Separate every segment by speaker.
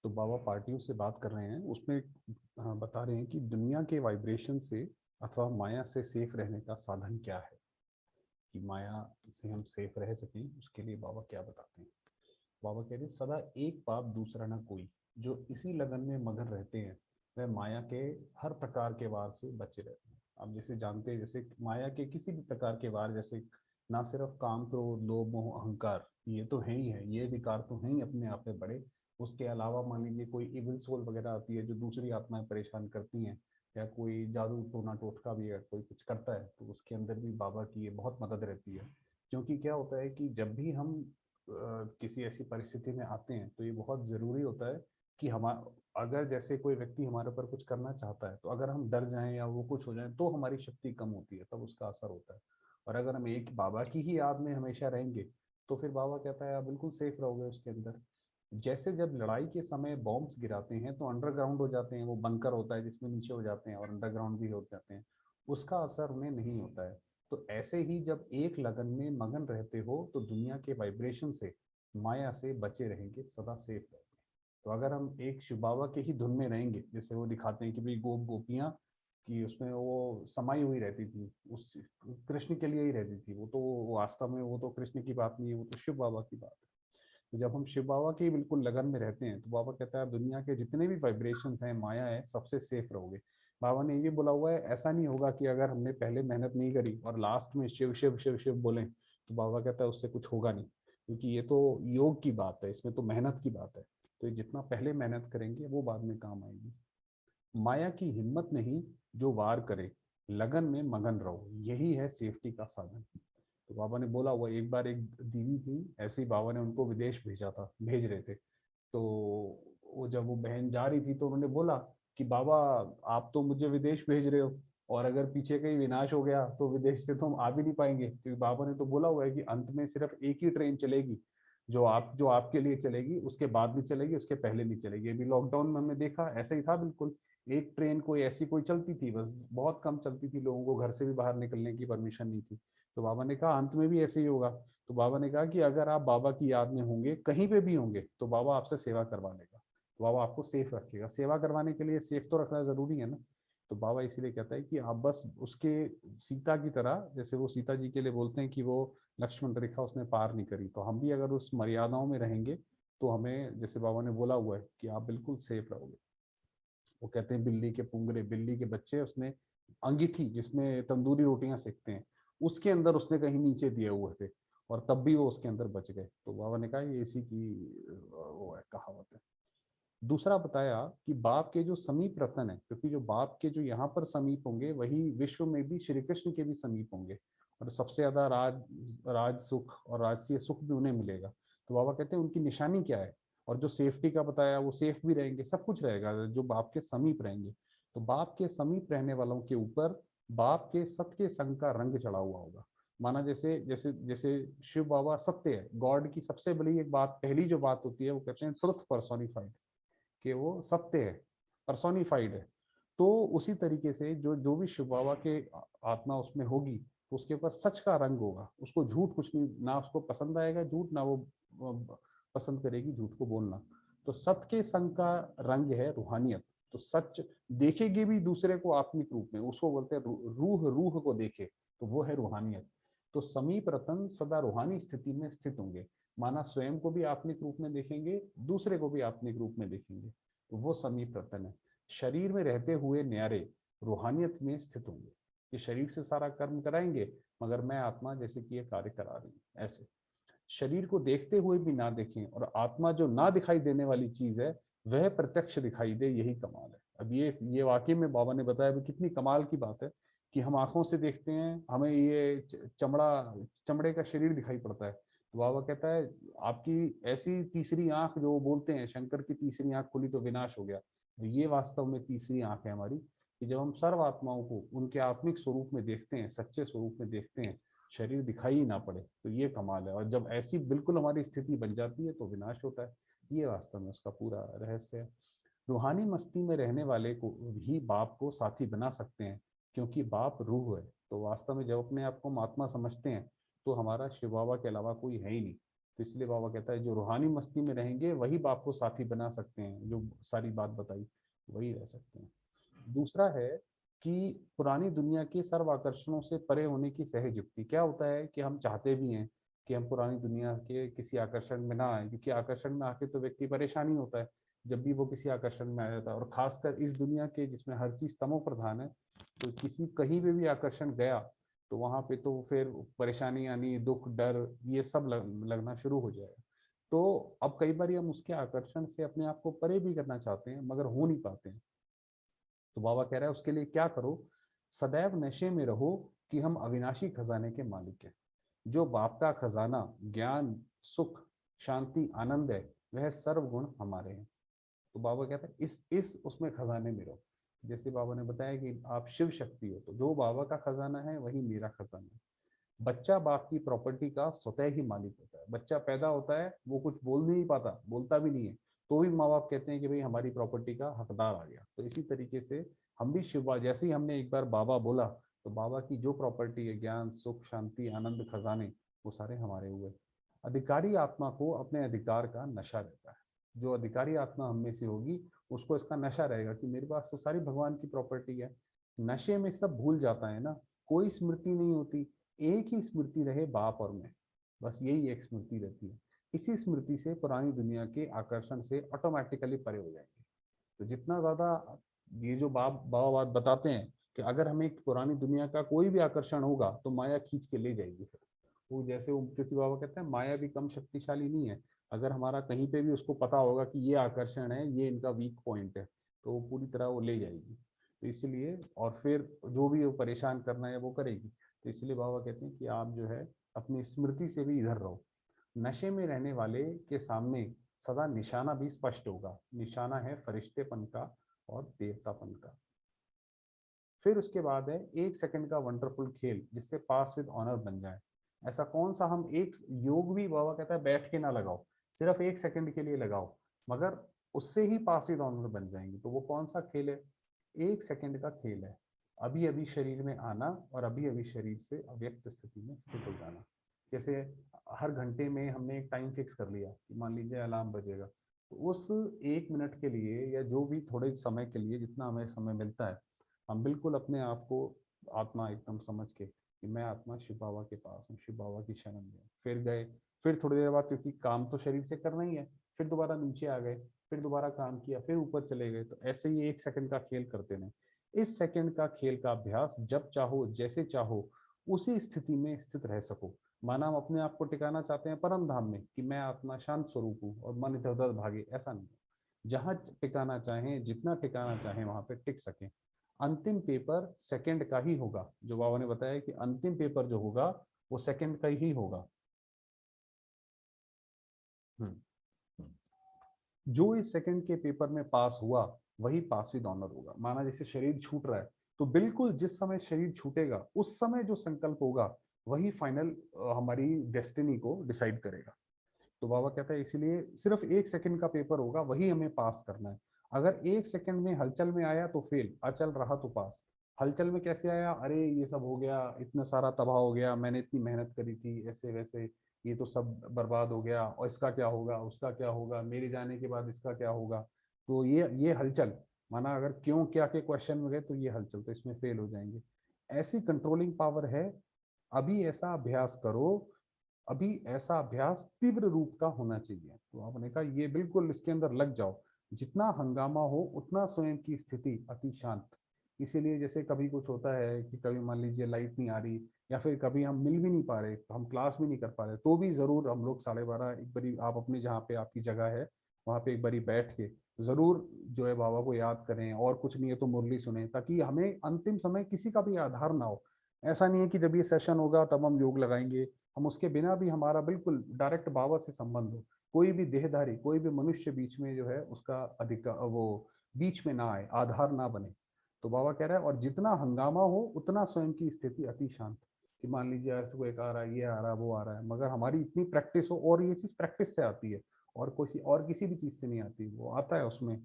Speaker 1: तो बाबा पार्टियों से बात कर रहे हैं, उसमें बता रहे हैं कि दुनिया के वाइब्रेशन से अथवा माया से सेफ रहने का साधन क्या है, कि माया से हम सेफ रह सकें उसके लिए बाबा क्या बताते हैं। बाबा कह रहे सदा एक पाप दूसरा ना कोई, जो इसी लगन में मगन रहते हैं वह माया के हर प्रकार के वार से बचे रहते हैं। आप जैसे जानते हैं, जैसे माया के किसी भी प्रकार के वार, जैसे ना सिर्फ काम क्रोध लोभ मोह अहंकार, ये तो है ही है, ये विकार तो है ही अपने आप में बड़े। उसके अलावा मान लीजिए कोई इविल सोल वगैरह आती है जो दूसरी आत्माएं परेशान करती हैं, या कोई जादू टोना टोटका भी है कोई कुछ करता है, तो उसके अंदर भी बाबा की ये बहुत मदद रहती है। क्योंकि क्या होता है कि जब भी हम किसी ऐसी परिस्थिति में आते हैं तो ये बहुत ज़रूरी होता है कि हम, अगर जैसे कोई व्यक्ति हमारे ऊपर कुछ करना चाहता है तो अगर हम डर जाएं या वो कुछ हो जाए तो हमारी शक्ति कम होती है, तब उसका असर होता है। और अगर हम एक बाबा की ही याद में हमेशा रहेंगे तो फिर बाबा कहता है आप बिल्कुल सेफ रहोगे उसके अंदर। जैसे जब लड़ाई के समय बॉम्ब्स गिराते हैं तो अंडरग्राउंड हो जाते हैं, वो बंकर होता है जिसमें नीचे हो जाते हैं और अंडरग्राउंड भी हो जाते हैं, उसका असर उन्हें नहीं होता है। तो ऐसे ही जब एक लगन में मगन रहते हो तो दुनिया के वाइब्रेशन से माया से बचे रहेंगे, सदा सेफ रहेंगे। तो अगर हम एक शिव बाबा के ही धुन में रहेंगे, जैसे वो दिखाते हैं कि भाई गोप गोपियाँ कि उसमें वो समाई हुई रहती थी, उस कृष्ण के लिए ही रहती थी, वो तो वास्तव में वो तो कृष्ण की बात नहीं है, वो तो शिव बाबा की बात है। तो जब हम शिव बाबा की बिल्कुल लगन में रहते हैं तो बाबा कहता है दुनिया के जितने भी वाइब्रेशंस हैं माया है सबसे सेफ रहोगे। बाबा ने ये बोला हुआ है, ऐसा नहीं होगा कि अगर हमने पहले मेहनत नहीं करी और लास्ट में शिव शिव शिव शिव बोले तो बाबा कहता है उससे कुछ होगा नहीं, क्योंकि ये तो योग की बात है, इसमें तो मेहनत की बात है। तो ये जितना पहले मेहनत करेंगे वो बाद में काम आएगी। माया की हिम्मत नहीं जो वार करे, लगन में मगन रहो, यही है सेफ्टी का साधन। तो बाबा ने बोला हुआ, एक बार एक दीदी थी, ऐसे ही बाबा ने उनको विदेश भेजा था, भेज रहे थे। तो वो जब वो बहन जा रही थी तो उन्होंने बोला कि बाबा आप तो मुझे विदेश भेज रहे हो, और अगर पीछे कहीं विनाश हो गया तो विदेश से तो हम आ भी नहीं पाएंगे, क्योंकि बाबा ने तो बोला हुआ है कि अंत में सिर्फ एक ही ट्रेन चलेगी, जो आपके लिए चलेगी, उसके बाद नहीं चलेगी, उसके पहले नहीं चलेगी। अभी लॉकडाउन में हमने देखा ऐसा ही था बिल्कुल। एक ट्रेन कोई ऐसी कोई चलती थी, बस बहुत कम चलती थी, लोगों को घर से भी बाहर निकलने की परमिशन नहीं थी। तो बाबा ने कहा अंत में भी ऐसे ही होगा। तो बाबा ने कहा कि अगर आप बाबा की याद में होंगे कहीं पे भी होंगे तो बाबा आपसे सेवा करवा लेगा, तो बाबा आपको सेफ रखेगा। सेवा करवाने के लिए सेफ तो रखना जरूरी है ना। तो बाबा इसीलिए कहता है कि आप बस उसके सीता की तरह, जैसे वो सीता जी के लिए बोलते हैं कि वो लक्ष्मण रेखा उसने पार नहीं करी, तो हम भी अगर उस मर्यादाओं में रहेंगे तो हमें, जैसे बाबा ने बोला हुआ है कि आप बिल्कुल सेफ रहोगे। वो कहते हैं बिल्ली के पुंगरे, बिल्ली के बच्चे, उसने अंगीठी जिसमें तंदूरी रोटियां सेकते हैं उसके अंदर उसने कहीं नीचे दिए हुए थे, और तब भी वो उसके अंदर बच गए। तो बाबा ने कहा ये इसी की वो है, कहावत है। दूसरा बताया कि बाप के जो समीप रतन है, क्योंकि जो बाप के जो यहाँ पर समीप होंगे वही विश्व में भी श्री कृष्ण के भी समीप होंगे, और सबसे ज्यादा राज सुख और राजसीय सुख भी उन्हें मिलेगा। तो बाबा कहते हैं उनकी निशानी क्या है, और जो सेफ्टी का बताया वो सेफ भी रहेंगे, सब कुछ रहेगा जो बाप के समीप रहेंगे। तो बाप के समीप रहने वालों के ऊपर बाप के सत्य के संग का रंग चढ़ा हुआ होगा। माना जैसे जैसे जैसे शिव बाबा सत्य है, गॉड की सबसे बड़ी एक बात, पहली जो बात होती है वो कहते हैं ट्रुथ पर्सोनिफाइड, कि वो सत्य है, पर्सोनिफाइड है। तो उसी तरीके से जो जो भी शिव बाबा के आत्मा उसमें होगी तो उसके ऊपर सच का रंग होगा, उसको झूठ कुछ नहीं, ना उसको पसंद आएगा झूठ, ना वो पसंद करेगी झूठ को बोलना। तो सत्य के संग का रंग है रूहानियत। तो सच देखेगी भी दूसरे को आत्मिक रूप में, उसको बोलते हैं रूह, रूह को देखे, तो वो है रूहानियत। तो समीप रतन सदा रूहानी स्थिति में स्थित होंगे, माना स्वयं को भी आत्मिक रूप में देखेंगे, दूसरे को भी आत्मिक रूप में देखेंगे, तो वो समीप रतन है। शरीर में रहते हुए न्यारे रूहानियत में स्थित होंगे, ये शरीर से सारा कर्म कराएंगे मगर मैं आत्मा जैसे कि ये कार्य करा रही हूँ ऐसे। शरीर को देखते हुए भी ना देखें, और आत्मा जो ना दिखाई देने वाली चीज है वह प्रत्यक्ष दिखाई दे, यही कमाल है। अब ये वाकई में बाबा ने बताया कितनी कमाल की बात है कि हम आंखों से देखते हैं, हमें ये चमड़े का शरीर दिखाई पड़ता है, तो बाबा कहता है आपकी ऐसी तीसरी आंख, जो बोलते हैं शंकर की तीसरी आंख खुली तो विनाश हो गया, तो ये वास्तव में तीसरी आंख है हमारी, कि जब हम सर्व आत्माओं को उनके आत्मिक स्वरूप में देखते हैं, सच्चे स्वरूप में देखते हैं, शरीर दिखाई ही ना पड़े, तो ये कमाल है। और जब ऐसी बिल्कुल हमारी स्थिति बन जाती है तो विनाश होता है, ये वास्तव में उसका पूरा रहस्य है। रूहानी मस्ती में रहने वाले को भी बाप को साथी बना सकते हैं, क्योंकि बाप रूह है। तो वास्तव में जब अपने आप को हम आत्मा समझते हैं तो हमारा शिव बाबा के अलावा कोई है ही नहीं। तो इसलिए बाबा कहता है जो रूहानी मस्ती में रहेंगे वही बाप को साथी बना सकते हैं, जो सारी बात बताई वही रह सकते हैं। दूसरा है कि पुरानी दुनिया के सर्व आकर्षणों से परे होने की सहज युक्ति। क्या होता है कि हम चाहते भी हैं कि हम पुरानी दुनिया के किसी आकर्षण में ना आए, क्योंकि आकर्षण में आके तो व्यक्ति परेशानी होता है जब भी वो किसी आकर्षण में आ जाता है, और खासकर इस दुनिया के जिसमें हर चीज तमो प्रधान है, तो किसी कहीं पे भी आकर्षण गया तो वहां पे तो फिर परेशानी आनी, दुख, डर, ये सब लगना शुरू हो जाएगा। तो अब कई बार हम उसके आकर्षण से अपने आप को परे भी करना चाहते हैं मगर हो नहीं पाते हैं। तो बाबा कह रहा है उसके लिए क्या करो, सदैव नशे में रहो कि हम अविनाशी खजाने के मालिक हैं। जो बाप का खजाना ज्ञान, सुख, शांति, आनंद है, वह सर्व गुण हमारे हैं। तो बाबा कहता है इस उसमें खजाने में रहो। जैसे बाबा ने बताया कि आप शिव शक्ति हो, तो जो बाबा का खजाना है वही मेरा खजाना है। बच्चा बाप की प्रॉपर्टी का स्वतः ही मालिक होता है। बच्चा पैदा होता है, वो कुछ बोल नहीं पाता, बोलता भी नहीं है, तो भी माँ बाप कहते हैं कि भाई हमारी प्रॉपर्टी का हकदार आ गया। तो इसी तरीके से हम भी शिव, जैसे ही हमने एक बार बाबा बोला, तो बाबा की जो प्रॉपर्टी है, ज्ञान, सुख, शांति, आनंद, खजाने, वो सारे हमारे हुए। अधिकारी आत्मा को अपने अधिकार का नशा रहता है। जो अधिकारी आत्मा हम में से होगी उसको इसका नशा रहेगा कि मेरे पास तो सारी भगवान की प्रॉपर्टी है। नशे में सब भूल जाता है ना, कोई स्मृति नहीं होती, एक ही स्मृति रहे, बाप और मैं, बस यही एक स्मृति रहती है। इसी स्मृति से पुरानी दुनिया के आकर्षण से ऑटोमेटिकली परे हो जाएंगे। तो जितना ज्यादा ये जो बाबा बात बताते हैं कि अगर हमें पुरानी दुनिया का कोई भी आकर्षण होगा तो माया खींच के ले जाएगी। फिर वो जैसे वो, क्योंकि बाबा कहते हैं माया भी कम शक्तिशाली नहीं है। अगर हमारा कहीं पे भी उसको पता होगा कि ये आकर्षण है, ये इनका वीक पॉइंट है, तो वो पूरी तरह वो ले जाएगी। तो इसलिए और फिर जो भी वो परेशान करना है वो करेगी। तो इसलिए बाबा कहते हैं कि आप जो है अपनी स्मृति से भी इधर रहो। नशे में रहने वाले के सामने सदा निशाना भी स्पष्ट होगा। निशाना है फरिश्तेपन का और देवतापन का। फिर उसके बाद है 1 सेकंड का वंडरफुल खेल जिससे पास विद ऑनर बन जाए। ऐसा कौन सा हम एक योग भी बाबा कहता है बैठ के ना लगाओ, सिर्फ 1 सेकंड के लिए लगाओ, मगर उससे ही पास विद ऑनर बन जाएंगे। तो वो कौन सा खेल है? 1 सेकंड का खेल है। अभी अभी शरीर में आना और अभी अभी शरीर से अव्यक्त स्थिति में स्थित हो जाना। जैसे हर घंटे में हमने एक टाइम फिक्स कर लिया कि मान लीजिए अलार्म बजेगा, तो उस 1 मिनट के लिए या जो भी थोड़े समय के लिए जितना हमें समय मिलता है, हम बिल्कुल अपने आप को आत्मा एकदम समझ के कि मैं आत्मा शिव बाबा के पास हूँ, शिव बाबा की शरण में। फिर गए, फिर थोड़ी देर बाद, क्योंकि काम तो शरीर से करना ही है, फिर दोबारा नीचे आ गए, फिर दोबारा काम किया, फिर ऊपर चले गए। तो ऐसे ही 1 सेकंड का खेल करते रहे। इस सेकंड का खेल का अभ्यास जब चाहो जैसे चाहो उसी स्थिति में स्थित रह सको। माना हम अपने आप को टिकाना चाहते हैं परम धाम में कि मैं आत्मा शांत स्वरूप हूँ और मन इधर उधर भागे, ऐसा नहीं। जहां टिकाना चाहें, जितना टिकाना चाहें वहां पे टिक सकें। अंतिम पेपर सेकंड का ही होगा। जो बाबा ने बताया कि अंतिम पेपर जो होगा वो सेकंड का ही होगा। जो इस सेकंड के पेपर में पास हुआ वही पास विद ऑनर होगा। माना जैसे शरीर छूट रहा है, तो बिल्कुल जिस समय शरीर छूटेगा उस समय जो संकल्प होगा वही फाइनल हमारी डेस्टिनी को डिसाइड करेगा। तो बाबा कहता है इसीलिए सिर्फ 1 सेकंड का पेपर होगा, वही हमें पास करना है। अगर 1 सेकंड में हलचल में आया तो फेल, अचल रहा तो पास। हलचल में कैसे आया? अरे ये सब हो गया, इतना सारा तबाह हो गया, मैंने इतनी मेहनत करी थी, ऐसे वैसे, ये तो सब बर्बाद हो गया, और इसका क्या होगा, उसका क्या होगा, मेरे जाने के बाद इसका क्या होगा। तो ये हलचल, माना अगर क्यों क्या के क्वेश्चन में गए तो ये हलचल, तो इसमें फेल हो जाएंगे। ऐसी कंट्रोलिंग पावर है। अभी ऐसा अभ्यास करो, अभी ऐसा अभ्यास तीव्र रूप का होना चाहिए। तो आपने कहा ये बिल्कुल इसके अंदर लग जाओ। जितना हंगामा हो उतना स्वयं की स्थिति अति शांत। इसीलिए जैसे कभी कुछ होता है कि कभी मान लीजिए लाइट नहीं आ रही, या फिर कभी हम मिल भी नहीं पा रहे, हम क्लास भी नहीं कर पा रहे, तो भी जरूर हम लोग 12:30 एक बारी आप अपने जहाँ पे आपकी जगह है वहाँ पे एक बारी बैठ के जरूर जो है बाबा को याद करें, और कुछ नहीं है तो मुरली सुने, ताकि हमें अंतिम समय किसी का भी आधार ना हो। ऐसा नहीं है कि जब ये सेशन होगा तब हम योग लगाएंगे, हम उसके बिना भी हमारा बिल्कुल डायरेक्ट बाबा से संबंध हो। कोई भी देहधारी, कोई भी मनुष्य बीच में जो है उसका अधिकार, वो बीच में ना आए, आधार ना बने। तो बाबा कह रहा है और जितना हंगामा हो उतना स्वयं की स्थिति अति शांत। कि मान लीजिए ऐसे कोई आ रहा है, ये आ रहा है, वो आ रहा है, मगर हमारी इतनी प्रैक्टिस हो, और ये चीज प्रैक्टिस से आती है, और कोई और किसी भी चीज से नहीं आती। वो आता है उसमें,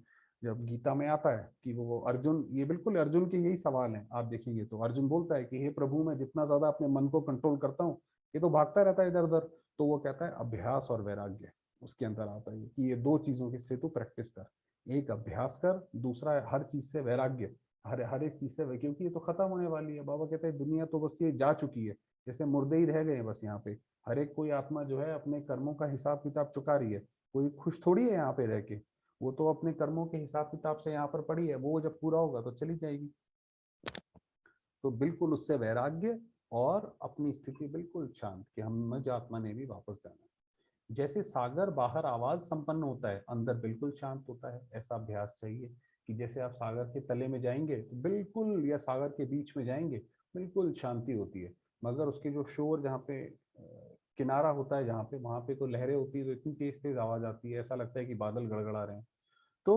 Speaker 1: जब गीता में आता है कि वो अर्जुन, ये बिल्कुल अर्जुन के यही सवाल है, आप देखेंगे तो अर्जुन बोलता है कि हे प्रभु, मैं जितना ज्यादा अपने मन को कंट्रोल करता हूँ ये तो भागता रहता है इधर उधर। तो वो कहता है अभ्यास और वैराग्य उसके अंदर आता है कि ये दो चीजों की से तू प्रैक्टिस कर, एक अभ्यास कर, दूसरा हर चीज से वैराग्य, हर हर एक चीज से, क्योंकि ये तो खत्म होने वाली है। बाबा कहते हैं दुनिया तो बस ये जा चुकी है, जैसे मुर्दे ही रह गए हैं बस यहाँ पे। हर एक कोई आत्मा जो है अपने कर्मों का हिसाब किताब चुका रही है, कोई खुश थोड़ी है यहाँ पे रह के। वो तो अपने कर्मों के हिसाब किताब से यहाँ पर पड़ी है, वो जब पूरा होगा तो चली जाएगी। तो बिल्कुल उससे वैराग्य और अपनी स्थिति बिल्कुल शांत कि हम मुझ आत्मा ने भी वापस जाना है। जैसे सागर बाहर आवाज संपन्न होता है, अंदर बिल्कुल शांत होता है, ऐसा अभ्यास चाहिए कि जैसे आप सागर के तले में जाएंगे तो बिल्कुल, या सागर के बीच में जाएंगे बिल्कुल शांति होती है, मगर उसके जो शोर जहाँ पे किनारा होता है जहाँ पे, वहां पे तो लहरें होती है, तो इतनी तेज तेज आवाज आती है, ऐसा लगता है कि बादल गड़गड़ा रहे हैं। तो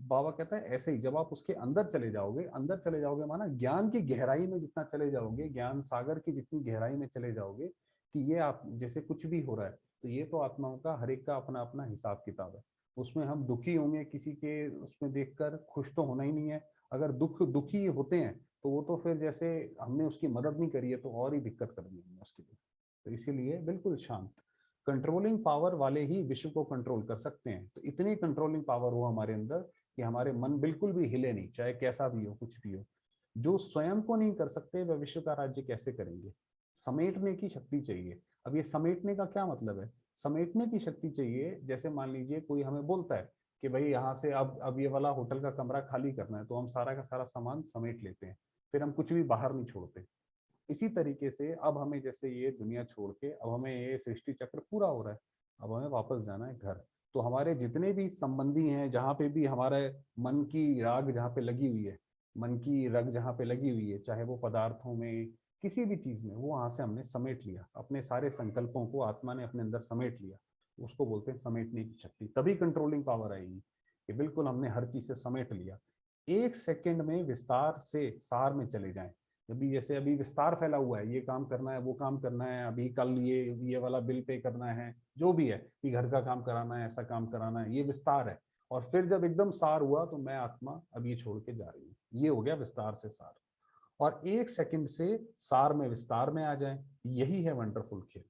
Speaker 1: बाबा कहता है ऐसे ही जब आप उसके अंदर चले जाओगे, अंदर चले जाओगे माना ज्ञान की गहराई में जितना चले जाओगे, ज्ञान सागर की जितनी गहराई में चले जाओगे, कि ये आप जैसे कुछ भी हो रहा है तो ये तो आत्माओं का हर एक का अपना अपना हिसाब किताब है। उसमें हम दुखी होंगे किसी के उसमें देखकर, खुश तो होना ही नहीं है। अगर दुखी होते हैं तो वो तो फिर जैसे हमने उसकी मदद नहीं करी है तो और ही दिक्कत कर दी हमने उसके लिए। तो इसीलिए बिल्कुल शांत, कंट्रोलिंग पावर वाले ही विश्व को कंट्रोल कर सकते हैं। तो इतनी कंट्रोलिंग पावर हो हमारे अंदर कि हमारे मन बिल्कुल भी हिले नहीं, चाहे कैसा भी हो, कुछ भी हो। जो स्वयं को नहीं कर सकते वह विश्व का राज्य कैसे करेंगे। समेटने की शक्ति चाहिए। अब ये समेटने का क्या मतलब है? समेटने की शक्ति चाहिए, जैसे मान लीजिए कोई हमें बोलता है कि भाई यहाँ से अब ये वाला होटल का कमरा खाली करना है, तो हम सारा का सारा सामान समेट लेते हैं, फिर हम कुछ भी बाहर नहीं छोड़ते। इसी तरीके से अब हमें जैसे ये दुनिया छोड़ के अब हमें ये सृष्टि चक्र पूरा हो रहा है, अब हमें वापस जाना है घर। तो हमारे जितने भी संबंधी हैं, जहाँ पे भी हमारे मन की राग जहाँ पे लगी हुई है, मन की रग जहाँ पे लगी हुई है, चाहे वो पदार्थों में, किसी भी चीज में, वो वहां से हमने समेट लिया, अपने सारे संकल्पों को आत्मा ने अपने अंदर समेट लिया। उसको बोलते हैं समेटने की शक्ति। तभी कंट्रोलिंग पावर आएगी कि बिल्कुल हमने हर चीज से समेट लिया। एक सेकंड में विस्तार से सार में चले जाएं। अभी जैसे अभी विस्तार फैला हुआ है, ये काम करना है, वो काम करना है, अभी कल ये वाला बिल पे करना है, जो भी है कि घर का काम कराना है, ऐसा काम कराना है, ये विस्तार है। और फिर जब एकदम सार हुआ तो मैं आत्मा अब ये छोड़ के जा रही हूँ, ये हो गया विस्तार से सार। और एक सेकंड से सार में विस्तार में आ जाए, यही है वंडरफुल खेल।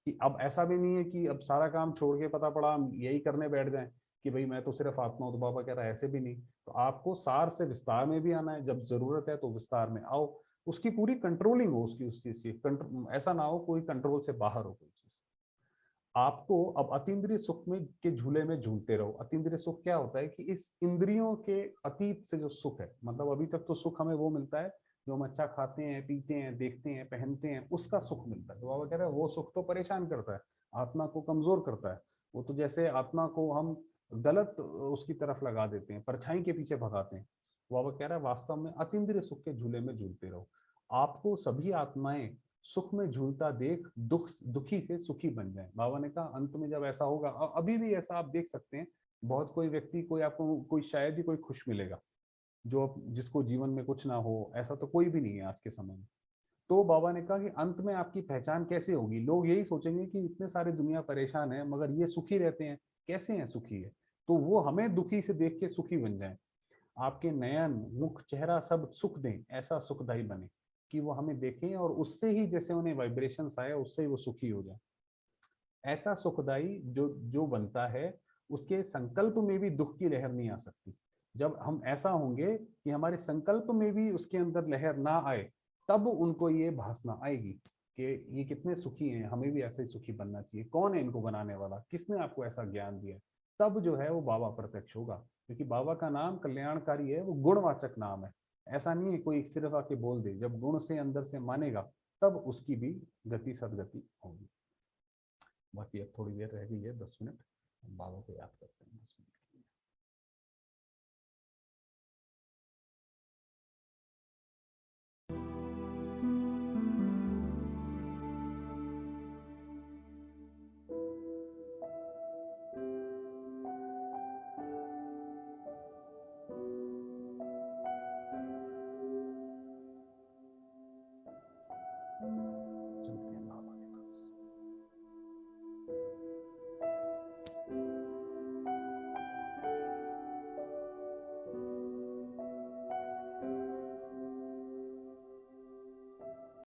Speaker 1: कि अब ऐसा भी नहीं है कि अब सारा काम छोड़ के पता पड़ा हम यही करने बैठ जाएं कि भाई मैं तो सिर्फ आत्मा हूं। तो बाबा कह रहा है ऐसे भी नहीं, तो आपको सार से विस्तार में भी आना है, जब जरूरत है तो विस्तार में आओ। उसकी पूरी कंट्रोलिंग हो उसकी, उस चीज की ऐसा ना हो कोई कंट्रोल से बाहर हो कोई चीज। आपको अब अतीन्द्रिय सुख में के झूले में झूलते रहो। अतीन्द्रिय सुख क्या होता है कि इस इंद्रियों के अतीत से जो सुख है, मतलब अभी तक तो सुख हमें वो मिलता है जो हम अच्छा खाते हैं, पीते हैं, देखते हैं, पहनते हैं, उसका सुख मिलता है। तो बाबा कह रहे हैं वो सुख तो परेशान करता है, आत्मा को कमजोर करता है। वो तो जैसे आत्मा को हम गलत उसकी तरफ लगा देते हैं, परछाई के पीछे भगाते हैं। बाबा कह रहा है वास्तव में अतीन्द्रिय सुख के झूले में झूलते रहो। आपको सभी आत्माएं सुख में झूलता देख दुखी से सुखी बन जाए। बाबा ने कहा अंत में जब ऐसा होगा, अभी भी ऐसा आप देख सकते हैं, बहुत कोई व्यक्ति, कोई आपको कोई शायद ही कोई खुश मिलेगा, जो जिसको जीवन में कुछ ना हो, ऐसा तो कोई भी नहीं है आज के समय में। तो बाबा ने कहा कि अंत में आपकी पहचान कैसे होगी? लोग यही सोचेंगे कि इतने सारे दुनिया परेशान है मगर ये सुखी रहते हैं, कैसे हैं सुखी है? तो वो हमें दुखी से देख के सुखी बन जाए। आपके नयन, मुख, चेहरा सब सुख दें, ऐसा सुखदायी बने कि वो हमें देखें और उससे ही जैसे उन्हें वाइब्रेशंस आए उससे ही वो सुखी हो जाए। ऐसा सुखदायी जो जो बनता है, उसके संकल्प में भी दुख की लहर नहीं आ सकती। जब हम ऐसा होंगे कि हमारे संकल्प में भी उसके अंदर लहर ना आए, तब उनको ये भासना आएगी कि ये कितने सुखी हैं, हमें भी ऐसे ही सुखी बनना चाहिए। कौन है इनको बनाने वाला, किसने आपको ऐसा ज्ञान दिया? तब जो है वो बाबा प्रत्यक्ष होगा, क्योंकि बाबा का नाम कल्याणकारी है, वो गुणवाचक नाम है। ऐसा नहीं है कोई सिर्फ आके बोल दे, जब गुण से अंदर से मानेगा तब उसकी भी गति सदगति होगी। बाकी अब थोड़ी देर रह गई है, 10 मिनट, बाबा को याद करते हैं 10 मिनट।